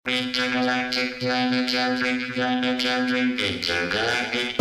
Intergalactic planetary intergalactic intergalactic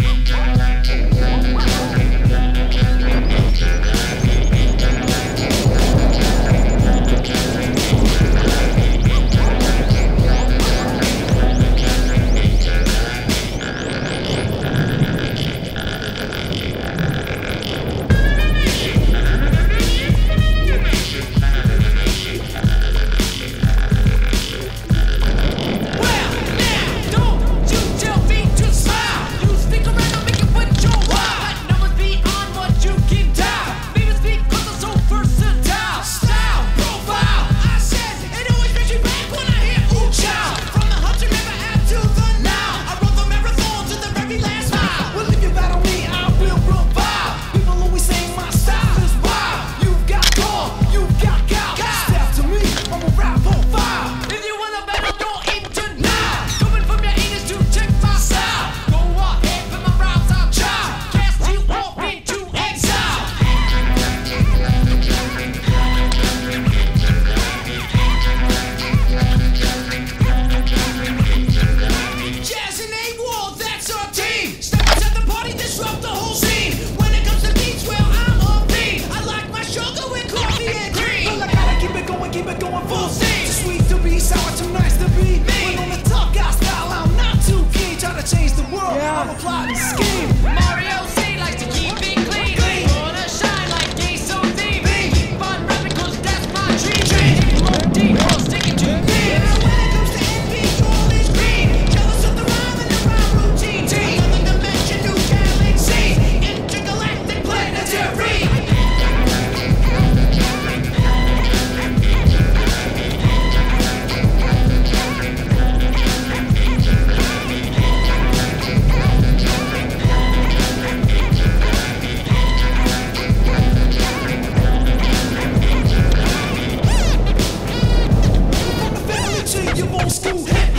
I'm a plotting scheme. Mario C likes to keep it clean. Wanna shine like Gaze so deep. Keep on rapping 'cause that's my dream. Take more deep, I'll stick it to me. When it comes to NB, all is green. Jealous of the rhyme and the rhyme routine. Another dimension, new galaxy. Intergalactic planetary. Your old school hip